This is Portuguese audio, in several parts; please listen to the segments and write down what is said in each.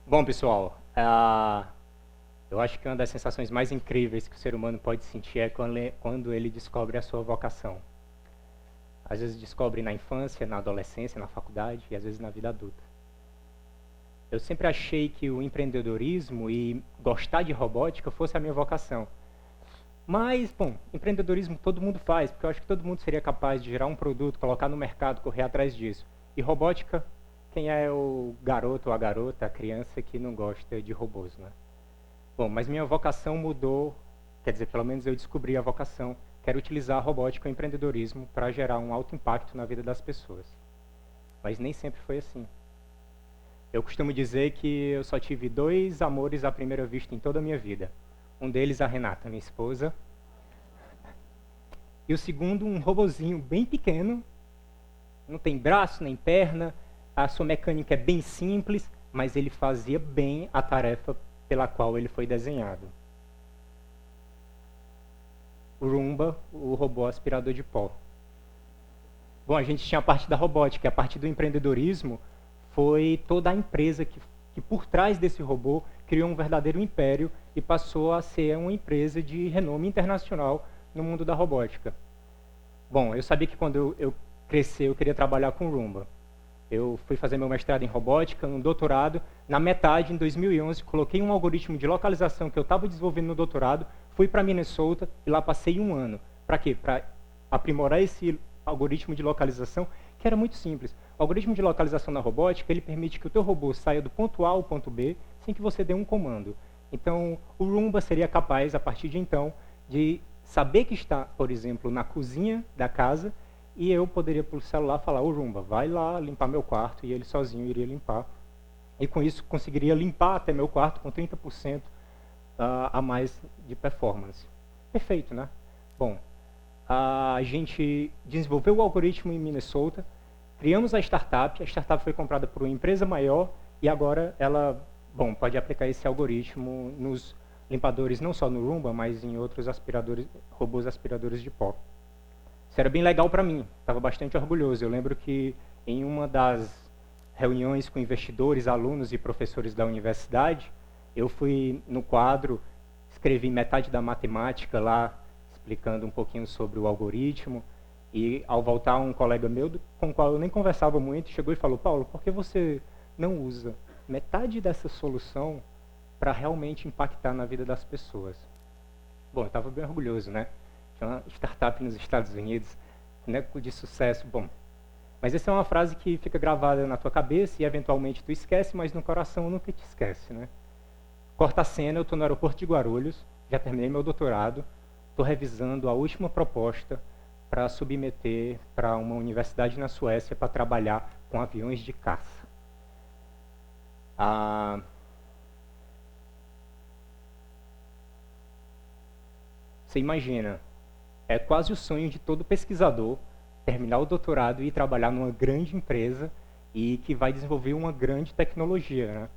Bom, pessoal, eu acho que uma das sensações mais incríveis que o ser humano pode sentir é quando ele descobre a sua vocação. Às vezes descobre na infância, na adolescência, na faculdade e às vezes na vida adulta. Eu sempre achei que o empreendedorismo e gostar de robótica fosse a minha vocação. Mas, bom, empreendedorismo todo mundo faz, porque eu acho que todo mundo seria capaz de gerar um produto, colocar no mercado, correr atrás disso. E robótica, quem é o garoto ou a garota, a criança que não gosta de robôs, né? Bom, mas minha vocação mudou, quer dizer, pelo menos eu descobri a vocação, que era utilizar a robótica e o empreendedorismo para gerar um alto impacto na vida das pessoas. Mas nem sempre foi assim. Eu costumo dizer que eu só tive dois amores à primeira vista em toda a minha vida. Um deles, a Renata, minha esposa. E o segundo, um robozinho bem pequeno. Não tem braço nem perna. A sua mecânica é bem simples, mas ele fazia bem a tarefa pela qual ele foi desenhado. O Roomba, o robô aspirador de pó. Bom, a gente tinha a parte da robótica, a parte do empreendedorismo foi toda a empresa que por trás desse robô criou um verdadeiro império e passou a ser uma empresa de renome internacional no mundo da robótica. Bom, eu sabia que quando eu crescer eu queria trabalhar com Roomba. Eu fui fazer meu mestrado em robótica, um doutorado. Na metade, em 2011, coloquei um algoritmo de localização que eu estava desenvolvendo no doutorado, fui para Minnesota e lá passei um ano. Para quê? Para aprimorar esse algoritmo de localização, que era muito simples. O algoritmo de localização na robótica, ele permite que o teu robô saia do ponto A ao ponto B sem que você dê um comando. Então, o Roomba seria capaz, a partir de então, de saber que está, por exemplo, na cozinha da casa, e eu poderia, pelo celular, falar, ô Roomba, vai lá limpar meu quarto, e ele sozinho iria limpar. E com isso, conseguiria limpar até meu quarto com 30% a mais de performance. Perfeito, né? Bom, a gente desenvolveu o algoritmo em Minnesota, criamos a startup foi comprada por uma empresa maior, e agora ela, bom, pode aplicar esse algoritmo nos limpadores, não só no Roomba, mas em outros robôs aspiradores de pó. Isso era bem legal para mim, estava bastante orgulhoso. Eu lembro que em uma das reuniões com investidores, alunos e professores da universidade, eu fui no quadro, escrevi metade da matemática lá, explicando um pouquinho sobre o algoritmo, e ao voltar um colega meu, com o qual eu nem conversava muito, chegou e falou, Paulo, por que você não usa metade dessa solução para realmente impactar na vida das pessoas? Bom, eu estava bem orgulhoso, né? Tinha uma startup nos Estados Unidos, né, de sucesso, bom. Mas essa é uma frase que fica gravada na tua cabeça e eventualmente tu esquece, mas no coração nunca te esquece, né? Corta a cena, eu estou no aeroporto de Guarulhos, já terminei meu doutorado, estou revisando a última proposta para submeter para uma universidade na Suécia para trabalhar com aviões de caça. Você imagina, é quase o sonho de todo pesquisador terminar o doutorado e ir trabalhar numa grande empresa e que vai desenvolver uma grande tecnologia, né?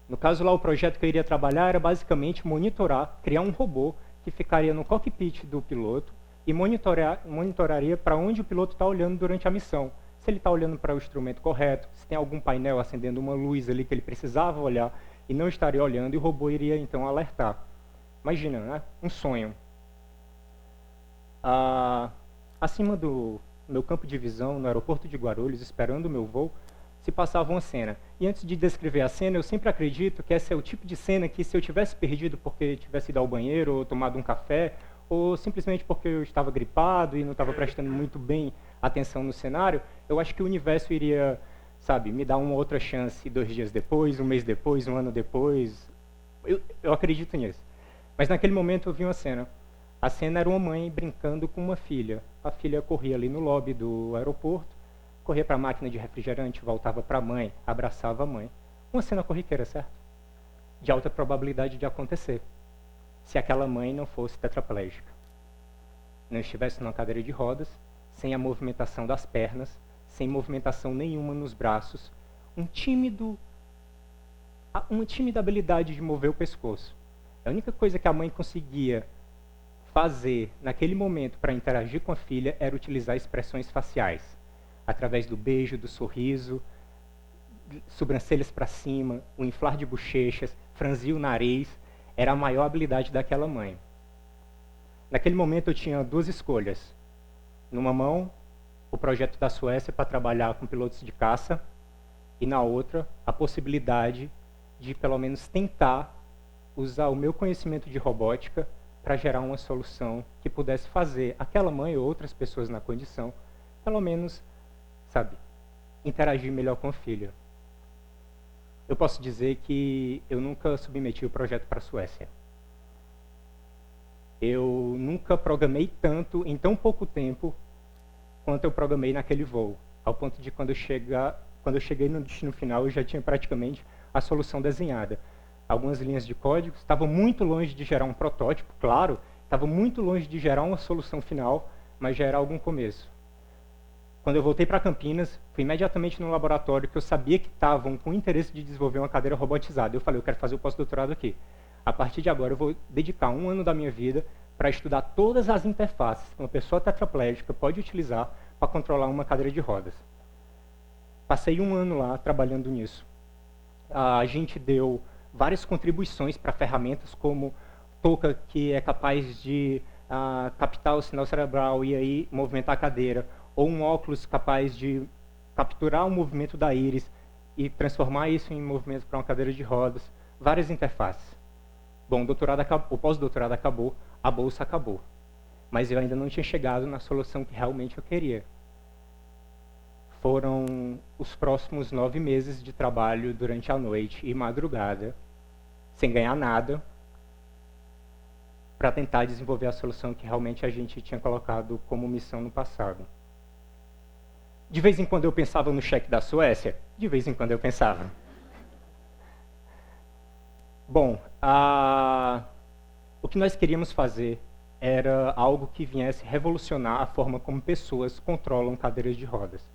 No caso lá, o projeto que eu iria trabalhar era basicamente monitorar, criar um robô que ficaria no cockpit do piloto e monitoraria para onde o piloto está olhando durante a missão. Se ele está olhando para o instrumento correto, se tem algum painel acendendo uma luz ali que ele precisava olhar e não estaria olhando, e o robô iria então alertar. Imagina, né? Um sonho. Acima do meu campo de visão, no aeroporto de Guarulhos, esperando o meu voo, se passava uma cena. E antes de descrever a cena, eu sempre acredito que esse é o tipo de cena que, se eu tivesse perdido porque tivesse ido ao banheiro, ou tomado um café, ou simplesmente porque eu estava gripado e não estava prestando muito bem atenção no cenário, eu acho que o universo iria, sabe, me dar uma outra chance 2 dias depois, um mês depois, um ano depois. Eu acredito nisso. Mas naquele momento eu vi uma cena. A cena era uma mãe brincando com uma filha. A filha corria ali no lobby do aeroporto, corria para a máquina de refrigerante, voltava para a mãe, abraçava a mãe. Uma cena corriqueira, certo? De alta probabilidade de acontecer, se aquela mãe não fosse tetraplégica. Não estivesse numa cadeira de rodas, sem a movimentação das pernas, sem movimentação nenhuma nos braços, uma tímida habilidade de mover o pescoço. A única coisa que a mãe conseguia fazer naquele momento para interagir com a filha era utilizar expressões faciais, através do beijo, do sorriso, sobrancelhas para cima, o inflar de bochechas, franzir o nariz, era a maior habilidade daquela mãe. Naquele momento eu tinha duas escolhas. Numa mão, o projeto da Suécia para trabalhar com pilotos de caça, e na outra, a possibilidade de pelo menos tentar usar o meu conhecimento de robótica para gerar uma solução que pudesse fazer aquela mãe ou outras pessoas na condição, pelo menos, sabe, interagir melhor com a filha. Eu posso dizer que eu nunca submeti o projeto para a Suécia. Eu nunca programei tanto em tão pouco tempo quanto eu programei naquele voo, ao ponto de quando eu cheguei no destino final, eu já tinha praticamente a solução desenhada. Algumas linhas de código, estava muito longe de gerar um protótipo, claro, estava muito longe de gerar uma solução final, mas já era algum começo. Quando eu voltei para Campinas, fui imediatamente no laboratório que eu sabia que estavam com interesse de desenvolver uma cadeira robotizada. Eu falei, eu quero fazer o pós-doutorado aqui. A partir de agora, eu vou dedicar 1 ano da minha vida para estudar todas as interfaces que uma pessoa tetraplégica pode utilizar para controlar uma cadeira de rodas. Passei 1 ano lá trabalhando nisso. A gente deu várias contribuições para ferramentas como touca, que é capaz de captar o sinal cerebral e aí movimentar a cadeira, ou um óculos capaz de capturar o movimento da íris e transformar isso em movimento para uma cadeira de rodas, várias interfaces. Bom, o pós-doutorado acabou, a bolsa acabou, mas eu ainda não tinha chegado na solução que realmente eu queria. Foram os próximos 9 meses de trabalho durante a noite e madrugada, sem ganhar nada, para tentar desenvolver a solução que realmente a gente tinha colocado como missão no passado. De vez em quando eu pensava no cheque da Suécia, de vez em quando eu pensava. Bom, o que nós queríamos fazer era algo que viesse revolucionar a forma como pessoas controlam cadeiras de rodas.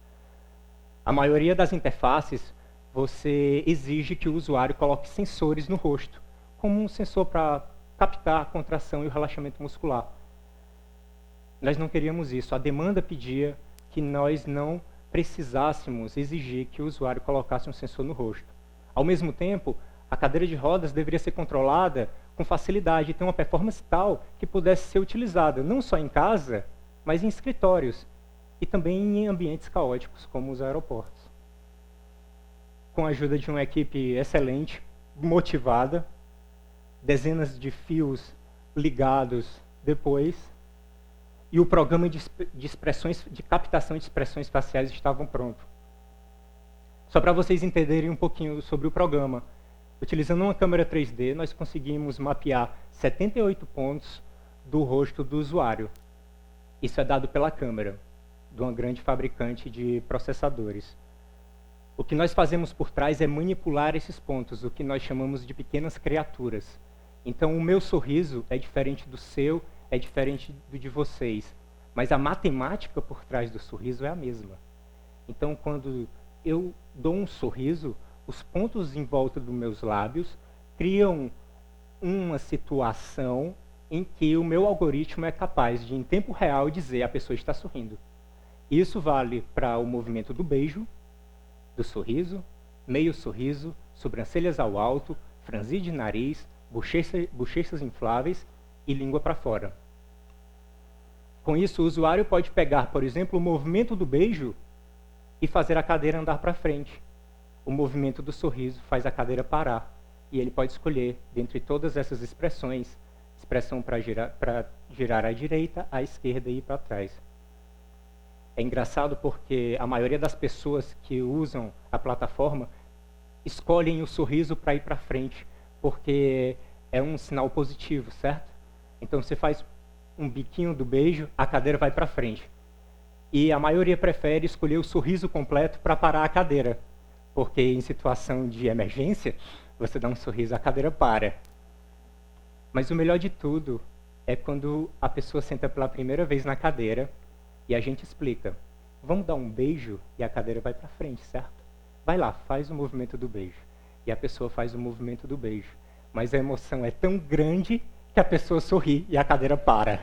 A maioria das interfaces, você exige que o usuário coloque sensores no rosto, como um sensor para captar a contração e o relaxamento muscular. Nós não queríamos isso. A demanda pedia que nós não precisássemos exigir que o usuário colocasse um sensor no rosto. Ao mesmo tempo, a cadeira de rodas deveria ser controlada com facilidade e ter uma performance tal que pudesse ser utilizada não só em casa, mas em escritórios e também em ambientes caóticos, como os aeroportos. Com a ajuda de uma equipe excelente, motivada, dezenas de fios ligados depois, e o programa de captação de expressões faciais estavam pronto. Só para vocês entenderem um pouquinho sobre o programa, utilizando uma câmera 3D, nós conseguimos mapear 78 pontos do rosto do usuário. Isso é dado pela câmera, de uma grande fabricante de processadores. O que nós fazemos por trás é manipular esses pontos, o que nós chamamos de pequenas criaturas. Então, o meu sorriso é diferente do seu, é diferente do de vocês. Mas a matemática por trás do sorriso é a mesma. Então, quando eu dou um sorriso, os pontos em volta dos meus lábios criam uma situação em que o meu algoritmo é capaz de, em tempo real, dizer a pessoa está sorrindo. Isso vale para o movimento do beijo, do sorriso, meio sorriso, sobrancelhas ao alto, franzir de nariz, bochechas infláveis e língua para fora. Com isso, o usuário pode pegar, por exemplo, o movimento do beijo e fazer a cadeira andar para frente. O movimento do sorriso faz a cadeira parar. E ele pode escolher, dentre todas essas expressões, expressão para girar à direita, à esquerda e ir para trás. É engraçado porque a maioria das pessoas que usam a plataforma escolhem o sorriso para ir para frente, porque é um sinal positivo, certo? Então você faz um biquinho do beijo, a cadeira vai para frente. E a maioria prefere escolher o sorriso completo para parar a cadeira, porque em situação de emergência, você dá um sorriso, a cadeira para. Mas o melhor de tudo é quando a pessoa senta pela primeira vez na cadeira e a gente explica, vamos dar um beijo e a cadeira vai para frente, certo? Vai lá, faz o movimento do beijo. E a pessoa faz o movimento do beijo. Mas a emoção é tão grande que a pessoa sorri e a cadeira para.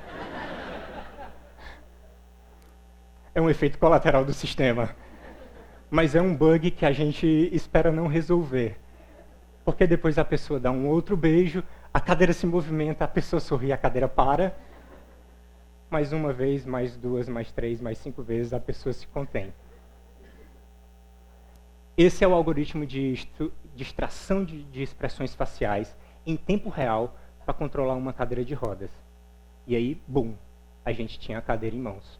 É um efeito colateral do sistema. mas é um bug que a gente espera não resolver. Porque depois a pessoa dá um outro beijo, a cadeira se movimenta, a pessoa sorri, a cadeira para. Mais uma vez, mais duas, mais três, mais 5 vezes, a pessoa se contém. Esse é o algoritmo de extração de expressões faciais em tempo real para controlar uma cadeira de rodas. E aí, bum, a gente tinha a cadeira em mãos.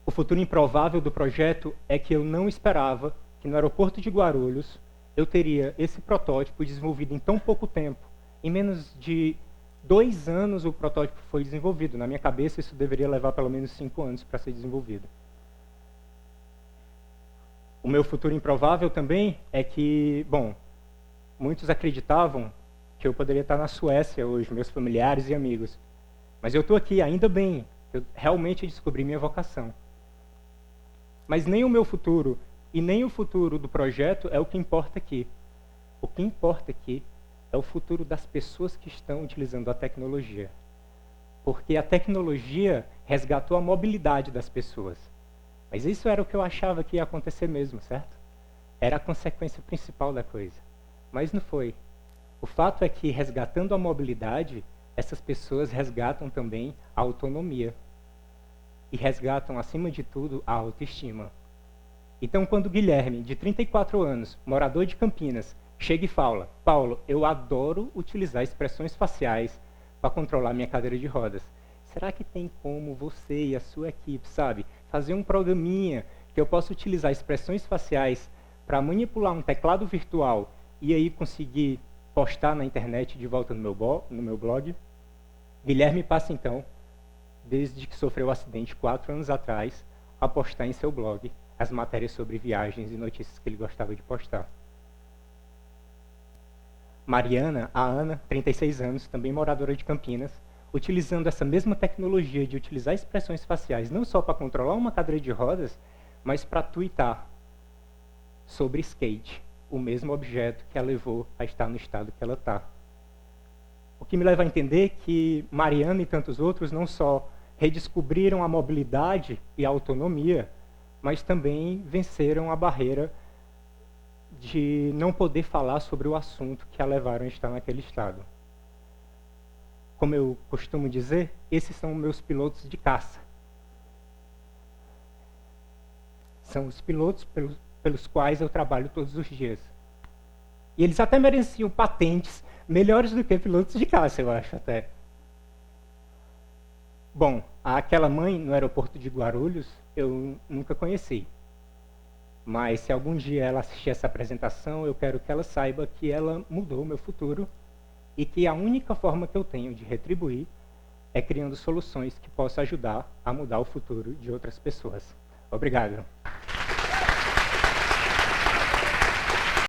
O futuro improvável do projeto é que eu não esperava que no aeroporto de Guarulhos eu teria esse protótipo desenvolvido em tão pouco tempo. Em menos de 2 anos o protótipo foi desenvolvido. Na minha cabeça isso deveria levar pelo menos 5 anos para ser desenvolvido. O meu futuro improvável também é que, bom, muitos acreditavam que eu poderia estar na Suécia hoje, meus familiares e amigos. Mas eu estou aqui, ainda bem, eu realmente descobri minha vocação. Mas nem o meu futuro e nem o futuro do projeto é o que importa aqui. O que importa aqui é o futuro das pessoas que estão utilizando a tecnologia. Porque a tecnologia resgatou a mobilidade das pessoas. Mas isso era o que eu achava que ia acontecer mesmo, certo? Era a consequência principal da coisa. Mas não foi. O fato é que, resgatando a mobilidade, essas pessoas resgatam também a autonomia. E resgatam, acima de tudo, a autoestima. Então, quando o Guilherme, de 34 anos, morador de Campinas, chega e fala: Paulo, eu adoro utilizar expressões faciais para controlar minha cadeira de rodas. Será que tem como você e a sua equipe, sabe, fazer um programinha que eu possa utilizar expressões faciais para manipular um teclado virtual e aí conseguir postar na internet de volta no meu blog? Guilherme passa, então, desde que sofreu o acidente 4 anos atrás, a postar em seu blog as matérias sobre viagens e notícias que ele gostava de postar. Mariana, a Ana, 36 anos, também moradora de Campinas, utilizando essa mesma tecnologia de utilizar expressões faciais não só para controlar uma cadeira de rodas, mas para twittar sobre skate, o mesmo objeto que a levou a estar no estado que ela está. O que me leva a entender que Mariana e tantos outros não só redescobriram a mobilidade e a autonomia, mas também venceram a barreira de não poder falar sobre o assunto que a levaram a estar naquele estado. Como eu costumo dizer, esses são meus pilotos de caça. São os pilotos pelos quais eu trabalho todos os dias. E eles até mereciam patentes melhores do que pilotos de caça, eu acho até. Bom, aquela mãe no aeroporto de Guarulhos, eu nunca conheci. Mas se algum dia ela assistir essa apresentação, eu quero que ela saiba que ela mudou o meu futuro e que a única forma que eu tenho de retribuir é criando soluções que possam ajudar a mudar o futuro de outras pessoas. Obrigado.